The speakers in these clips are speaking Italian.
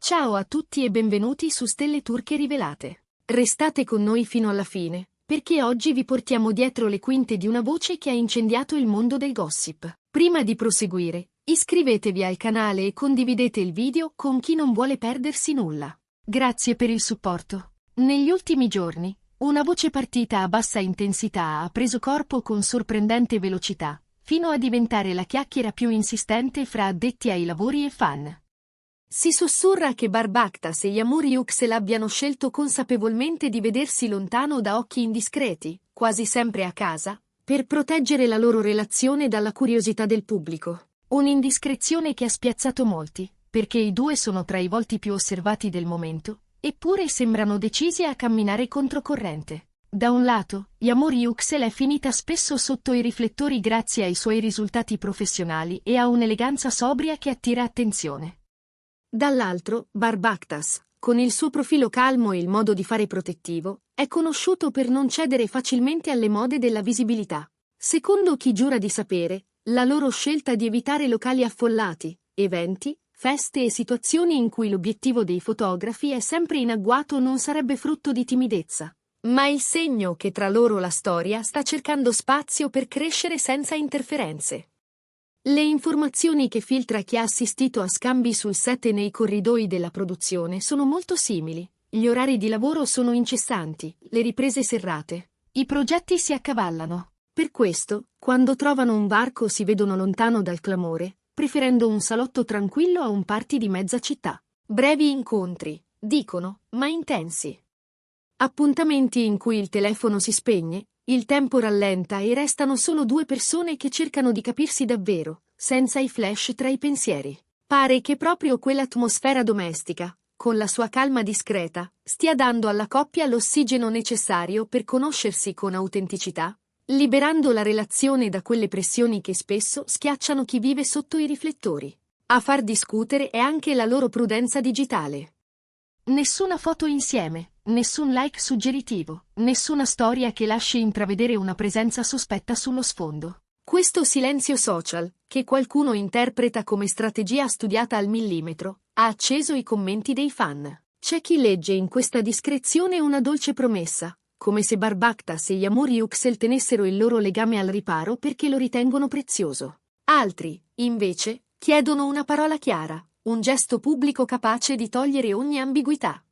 Ciao a tutti e benvenuti su Stelle Turche Rivelate. Restate con noi fino alla fine, perché oggi vi portiamo dietro le quinte di una voce che ha incendiato il mondo del gossip. Prima di proseguire, iscrivetevi al canale e condividete il video con chi non vuole perdersi nulla. Grazie per il supporto. Negli ultimi giorni, una voce partita a bassa intensità ha preso corpo con sorprendente velocità, fino a diventare la chiacchiera più insistente fra addetti ai lavori e fan. Si sussurra che Barbaktas e Yağmur Yüksel abbiano scelto consapevolmente di vedersi lontano da occhi indiscreti, quasi sempre a casa, per proteggere la loro relazione dalla curiosità del pubblico. Un'indiscrezione che ha spiazzato molti, perché i due sono tra i volti più osservati del momento, eppure sembrano decisi a camminare controcorrente. Da un lato, Yağmur Yüksel è finita spesso sotto i riflettori grazie ai suoi risultati professionali e a un'eleganza sobria che attira attenzione. Dall'altro, Barbaktas, con il suo profilo calmo e il modo di fare protettivo, è conosciuto per non cedere facilmente alle mode della visibilità. Secondo chi giura di sapere, la loro scelta di evitare locali affollati, eventi, feste e situazioni in cui l'obiettivo dei fotografi è sempre in agguato non sarebbe frutto di timidezza, ma il segno che tra loro la storia sta cercando spazio per crescere senza interferenze. Le informazioni che filtra chi ha assistito a scambi sul set e nei corridoi della produzione sono molto simili. Gli orari di lavoro sono incessanti, le riprese serrate. I progetti si accavallano. Per questo, quando trovano un varco si vedono lontano dal clamore, preferendo un salotto tranquillo a un party di mezza città. Brevi incontri, dicono, ma intensi. Appuntamenti in cui il telefono si spegne, il tempo rallenta e restano solo due persone che cercano di capirsi davvero, senza i flash tra i pensieri. Pare che proprio quell'atmosfera domestica, con la sua calma discreta, stia dando alla coppia l'ossigeno necessario per conoscersi con autenticità, liberando la relazione da quelle pressioni che spesso schiacciano chi vive sotto i riflettori. A far discutere è anche la loro prudenza digitale. Nessuna foto insieme, nessun like suggeritivo, nessuna storia che lasci intravedere una presenza sospetta sullo sfondo. Questo silenzio social, che qualcuno interpreta come strategia studiata al millimetro, ha acceso i commenti dei fan. C'è chi legge in questa discrezione una dolce promessa, come se Barbaktas e Yağmur Yüksel tenessero il loro legame al riparo perché lo ritengono prezioso. Altri, invece, chiedono una parola chiara, un gesto pubblico capace di togliere ogni ambiguità.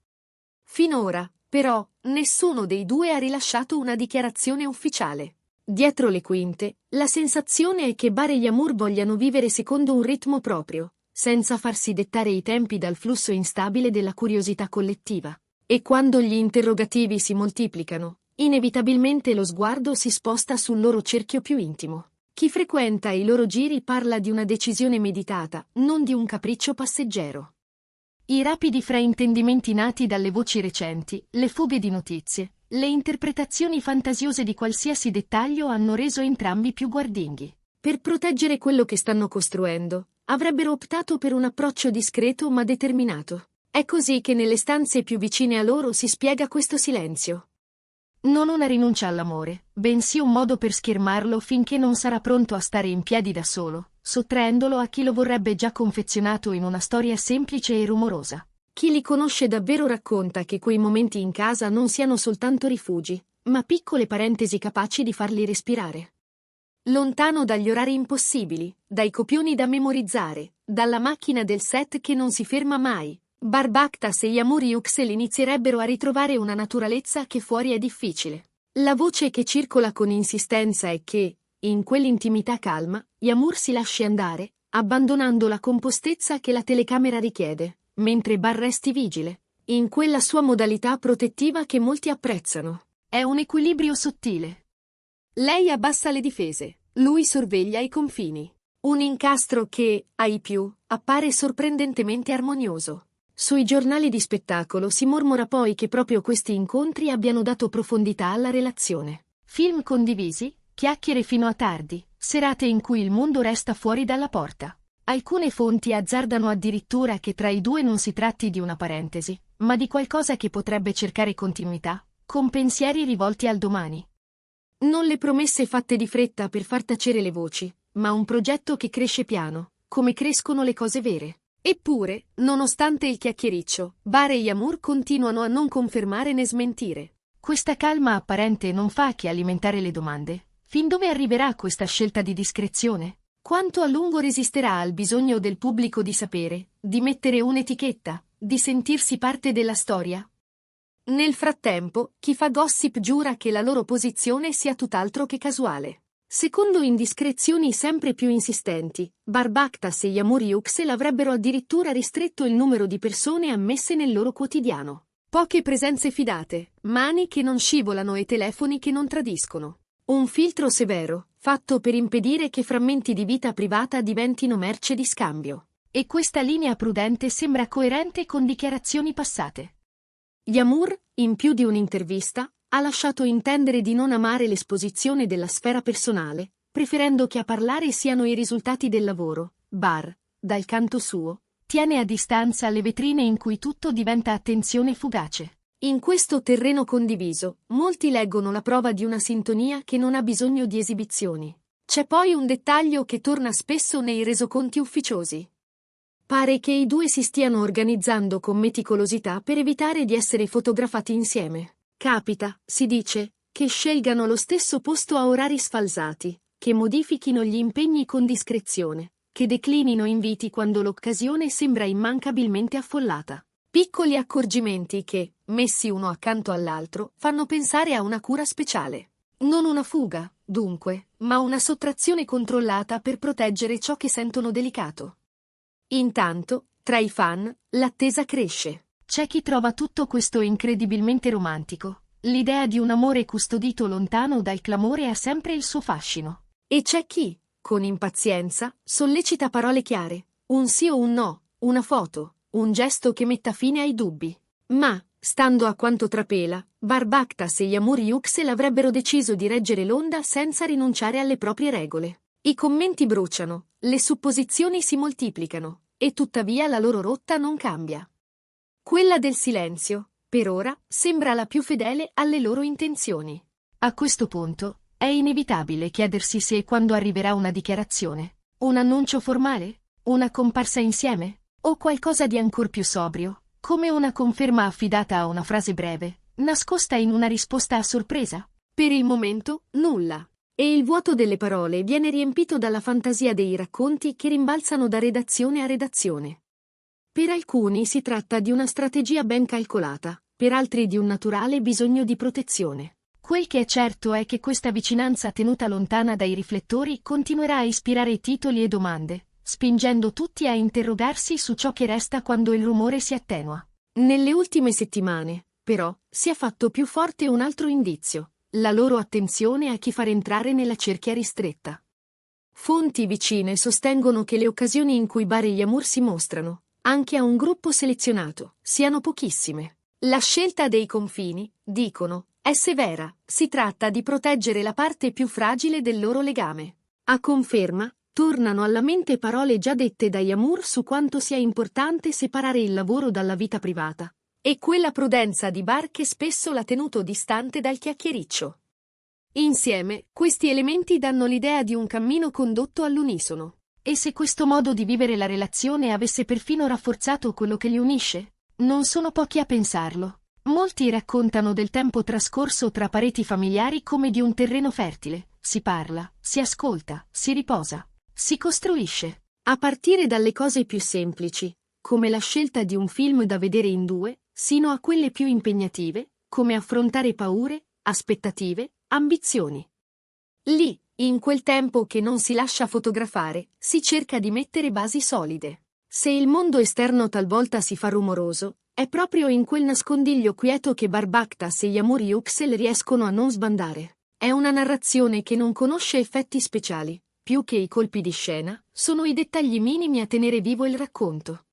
Finora, però, nessuno dei due ha rilasciato una dichiarazione ufficiale. Dietro le quinte, la sensazione è che Bar e Yağmur vogliano vivere secondo un ritmo proprio, senza farsi dettare i tempi dal flusso instabile della curiosità collettiva. E quando gli interrogativi si moltiplicano, inevitabilmente lo sguardo si sposta sul loro cerchio più intimo. Chi frequenta i loro giri parla di una decisione meditata, non di un capriccio passeggero. I rapidi fraintendimenti nati dalle voci recenti, le fughe di notizie, le interpretazioni fantasiose di qualsiasi dettaglio hanno reso entrambi più guardinghi. Per proteggere quello che stanno costruendo, avrebbero optato per un approccio discreto ma determinato. È così che nelle stanze più vicine a loro si spiega questo silenzio. Non una rinuncia all'amore, bensì un modo per schermarlo finché non sarà pronto a stare in piedi da solo, sottraendolo a chi lo vorrebbe già confezionato in una storia semplice e rumorosa. Chi li conosce davvero racconta che quei momenti in casa non siano soltanto rifugi, ma piccole parentesi capaci di farli respirare. Lontano dagli orari impossibili, dai copioni da memorizzare, dalla macchina del set che non si ferma mai, Barbaktas e Yağmur Yüksel inizierebbero a ritrovare una naturalezza che fuori è difficile. La voce che circola con insistenza è che, in quell'intimità calma, Yağmur si lasci andare, abbandonando la compostezza che la telecamera richiede, mentre Bar resti vigile, in quella sua modalità protettiva che molti apprezzano. È un equilibrio sottile. Lei abbassa le difese, lui sorveglia i confini. Un incastro che, ai più, appare sorprendentemente armonioso. Sui giornali di spettacolo si mormora poi che proprio questi incontri abbiano dato profondità alla relazione. Film condivisi, chiacchiere fino a tardi, serate in cui il mondo resta fuori dalla porta. Alcune fonti azzardano addirittura che tra i due non si tratti di una parentesi, ma di qualcosa che potrebbe cercare continuità, con pensieri rivolti al domani. Non le promesse fatte di fretta per far tacere le voci, ma un progetto che cresce piano, come crescono le cose vere. Eppure, nonostante il chiacchiericcio, Bar e Yamur continuano a non confermare né smentire. Questa calma apparente non fa che alimentare le domande. Fin dove arriverà questa scelta di discrezione? Quanto a lungo resisterà al bisogno del pubblico di sapere, di mettere un'etichetta, di sentirsi parte della storia? Nel frattempo, chi fa gossip giura che la loro posizione sia tutt'altro che casuale. Secondo indiscrezioni sempre più insistenti, Barbakhtas e Yamur Yüksel avrebbero addirittura ristretto il numero di persone ammesse nel loro quotidiano. Poche presenze fidate, mani che non scivolano e telefoni che non tradiscono. Un filtro severo, fatto per impedire che frammenti di vita privata diventino merce di scambio. E questa linea prudente sembra coerente con dichiarazioni passate. Yamur, in più di un'intervista, ha lasciato intendere di non amare l'esposizione della sfera personale, preferendo che a parlare siano i risultati del lavoro. Bar, dal canto suo, tiene a distanza le vetrine in cui tutto diventa attenzione fugace. In questo terreno condiviso, molti leggono la prova di una sintonia che non ha bisogno di esibizioni. C'è poi un dettaglio che torna spesso nei resoconti ufficiosi. Pare che i due si stiano organizzando con meticolosità per evitare di essere fotografati insieme. Capita, si dice, che scelgano lo stesso posto a orari sfalsati, che modifichino gli impegni con discrezione, che declinino inviti quando l'occasione sembra immancabilmente affollata. Piccoli accorgimenti che, messi uno accanto all'altro, fanno pensare a una cura speciale. Non una fuga, dunque, ma una sottrazione controllata per proteggere ciò che sentono delicato. Intanto, tra i fan, l'attesa cresce. C'è chi trova tutto questo incredibilmente romantico. L'idea di un amore custodito lontano dal clamore ha sempre il suo fascino. E c'è chi, con impazienza, sollecita parole chiare, un sì o un no, una foto, un gesto che metta fine ai dubbi. Ma, stando a quanto trapela, Barbakhtas e Yamur Yüksel avrebbero deciso di reggere l'onda senza rinunciare alle proprie regole. I commenti bruciano, le supposizioni si moltiplicano, e tuttavia la loro rotta non cambia. Quella del silenzio, per ora, sembra la più fedele alle loro intenzioni. A questo punto, è inevitabile chiedersi se e quando arriverà una dichiarazione, un annuncio formale, una comparsa insieme, o qualcosa di ancor più sobrio, come una conferma affidata a una frase breve, nascosta in una risposta a sorpresa. Per il momento, nulla. E il vuoto delle parole viene riempito dalla fantasia dei racconti che rimbalzano da redazione a redazione. Per alcuni si tratta di una strategia ben calcolata, per altri di un naturale bisogno di protezione. Quel che è certo è che questa vicinanza tenuta lontana dai riflettori continuerà a ispirare titoli e domande, spingendo tutti a interrogarsi su ciò che resta quando il rumore si attenua. Nelle ultime settimane, però, si è fatto più forte un altro indizio: la loro attenzione a chi far entrare nella cerchia ristretta. Fonti vicine sostengono che le occasioni in cui Bar e Yamur si mostrano, anche a un gruppo selezionato, siano pochissime. La scelta dei confini, dicono, è severa, si tratta di proteggere la parte più fragile del loro legame. A conferma, tornano alla mente parole già dette da Yamur su quanto sia importante separare il lavoro dalla vita privata, e quella prudenza di Bar che spesso l'ha tenuto distante dal chiacchiericcio. Insieme, questi elementi danno l'idea di un cammino condotto all'unisono. E se questo modo di vivere la relazione avesse perfino rafforzato quello che li unisce? Non sono pochi a pensarlo. Molti raccontano del tempo trascorso tra pareti familiari come di un terreno fertile. Si parla, si ascolta, si riposa, si costruisce. A partire dalle cose più semplici, come la scelta di un film da vedere in due, sino a quelle più impegnative, come affrontare paure, aspettative, ambizioni. Lì, in quel tempo che non si lascia fotografare, si cerca di mettere basi solide. Se il mondo esterno talvolta si fa rumoroso, è proprio in quel nascondiglio quieto che Barbakhtas e Yamur Yüksel riescono a non sbandare. È una narrazione che non conosce effetti speciali. Più che i colpi di scena, sono i dettagli minimi a tenere vivo il racconto.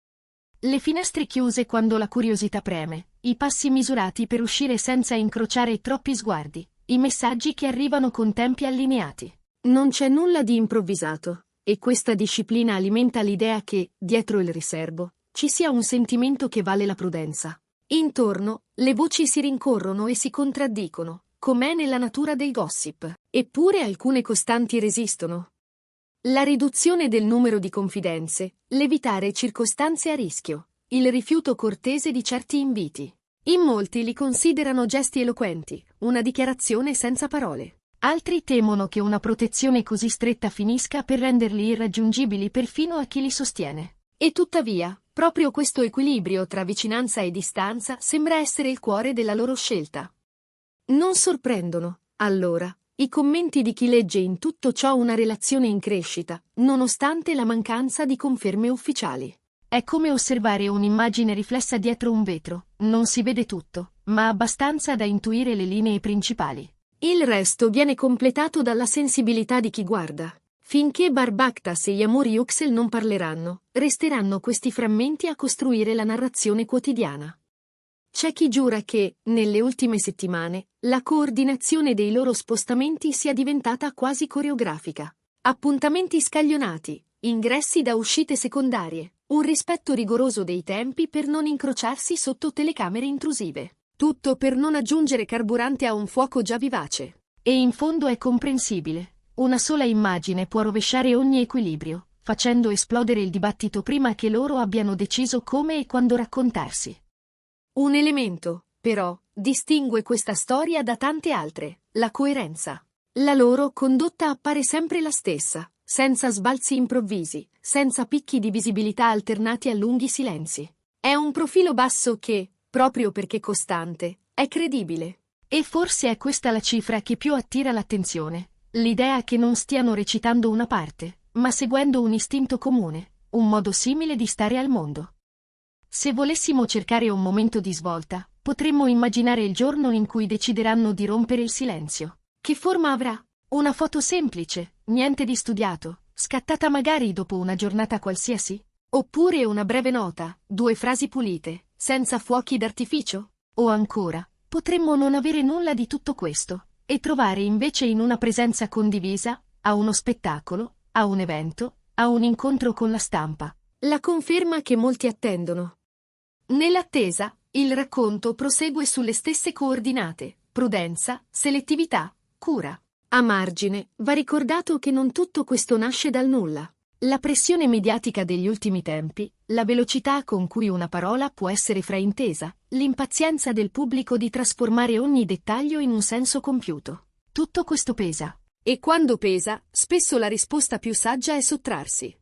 Le finestre chiuse quando la curiosità preme, i passi misurati per uscire senza incrociare troppi sguardi, i messaggi che arrivano con tempi allineati. Non c'è nulla di improvvisato, e questa disciplina alimenta l'idea che, dietro il riservo, ci sia un sentimento che vale la prudenza. Intorno, le voci si rincorrono e si contraddicono, com'è nella natura del gossip. Eppure alcune costanti resistono. La riduzione del numero di confidenze, l'evitare circostanze a rischio, il rifiuto cortese di certi inviti. In molti li considerano gesti eloquenti, una dichiarazione senza parole. Altri temono che una protezione così stretta finisca per renderli irraggiungibili perfino a chi li sostiene. E tuttavia, proprio questo equilibrio tra vicinanza e distanza sembra essere il cuore della loro scelta. Non sorprendono, allora, i commenti di chi legge in tutto ciò una relazione in crescita, nonostante la mancanza di conferme ufficiali. È come osservare un'immagine riflessa dietro un vetro, non si vede tutto, ma abbastanza da intuire le linee principali. Il resto viene completato dalla sensibilità di chi guarda. Finché Barbactas e Yamur Yüksel non parleranno, resteranno questi frammenti a costruire la narrazione quotidiana. C'è chi giura che, nelle ultime settimane, la coordinazione dei loro spostamenti sia diventata quasi coreografica. Appuntamenti scaglionati, ingressi da uscite secondarie, un rispetto rigoroso dei tempi per non incrociarsi sotto telecamere intrusive. Tutto per non aggiungere carburante a un fuoco già vivace. E in fondo è comprensibile. Una sola immagine può rovesciare ogni equilibrio, facendo esplodere il dibattito prima che loro abbiano deciso come e quando raccontarsi. Un elemento, però, distingue questa storia da tante altre: la coerenza. La loro condotta appare sempre la stessa, senza sbalzi improvvisi, senza picchi di visibilità alternati a lunghi silenzi. È un profilo basso che, proprio perché costante, è credibile. E forse è questa la cifra che più attira l'attenzione, l'idea che non stiano recitando una parte, ma seguendo un istinto comune, un modo simile di stare al mondo. Se volessimo cercare un momento di svolta, potremmo immaginare il giorno in cui decideranno di rompere il silenzio. Che forma avrà? Una foto semplice, niente di studiato, scattata magari dopo una giornata qualsiasi? Oppure una breve nota, 2 frasi pulite, senza fuochi d'artificio? O ancora, potremmo non avere nulla di tutto questo, e trovare invece in una presenza condivisa, a uno spettacolo, a un evento, a un incontro con la stampa, la conferma che molti attendono. Nell'attesa, il racconto prosegue sulle stesse coordinate: prudenza, selettività, cura. A margine, va ricordato che non tutto questo nasce dal nulla. La pressione mediatica degli ultimi tempi, la velocità con cui una parola può essere fraintesa, l'impazienza del pubblico di trasformare ogni dettaglio in un senso compiuto. Tutto questo pesa. E quando pesa, spesso la risposta più saggia è sottrarsi.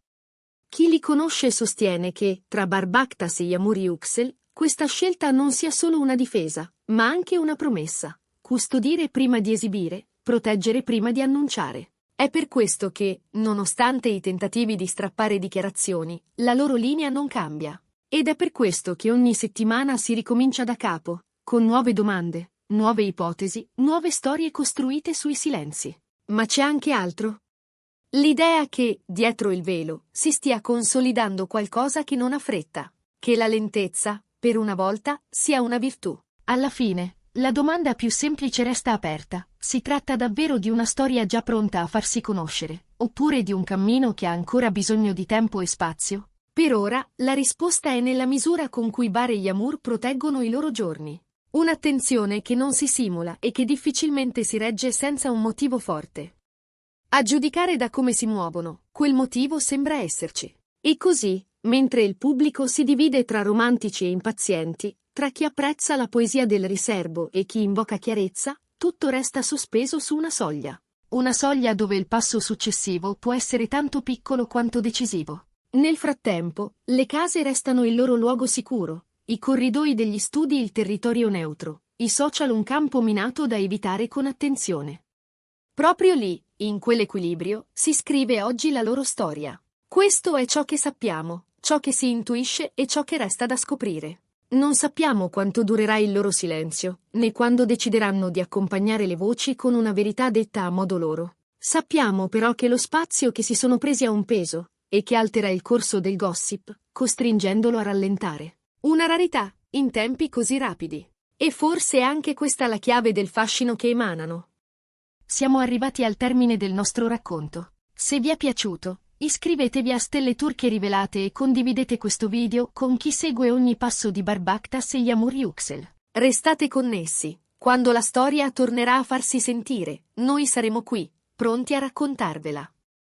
Chi li conosce sostiene che, tra Barbactas e Yamur Yüksel, questa scelta non sia solo una difesa, ma anche una promessa: custodire prima di esibire, proteggere prima di annunciare. È per questo che, nonostante i tentativi di strappare dichiarazioni, la loro linea non cambia. Ed è per questo che ogni settimana si ricomincia da capo, con nuove domande, nuove ipotesi, nuove storie costruite sui silenzi. Ma c'è anche altro. L'idea che, dietro il velo, si stia consolidando qualcosa che non ha fretta, che la lentezza, per una volta, sia una virtù. Alla fine, la domanda più semplice resta aperta: si tratta davvero di una storia già pronta a farsi conoscere, oppure di un cammino che ha ancora bisogno di tempo e spazio? Per ora, la risposta è nella misura con cui Bar e Yamur proteggono i loro giorni. Un'attenzione che non si simula e che difficilmente si regge senza un motivo forte. A giudicare da come si muovono, quel motivo sembra esserci. E così, mentre il pubblico si divide tra romantici e impazienti, tra chi apprezza la poesia del riserbo e chi invoca chiarezza, tutto resta sospeso su una soglia. Una soglia dove il passo successivo può essere tanto piccolo quanto decisivo. Nel frattempo, le case restano il loro luogo sicuro, i corridoi degli studi il territorio neutro, i social un campo minato da evitare con attenzione. Proprio lì, in quell'equilibrio, si scrive oggi la loro storia. Questo è ciò che sappiamo, ciò che si intuisce e ciò che resta da scoprire. Non sappiamo quanto durerà il loro silenzio, né quando decideranno di accompagnare le voci con una verità detta a modo loro. Sappiamo però che lo spazio che si sono presi ha un peso, e che altera il corso del gossip, costringendolo a rallentare. Una rarità, in tempi così rapidi. E forse è anche questa la chiave del fascino che emanano. Siamo arrivati al termine del nostro racconto. Se vi è piaciuto, iscrivetevi a Stelle Turche Rivelate e condividete questo video con chi segue ogni passo di Barbactas e Yamur Yüksel. Restate connessi. Quando la storia tornerà a farsi sentire, noi saremo qui, pronti a raccontarvela.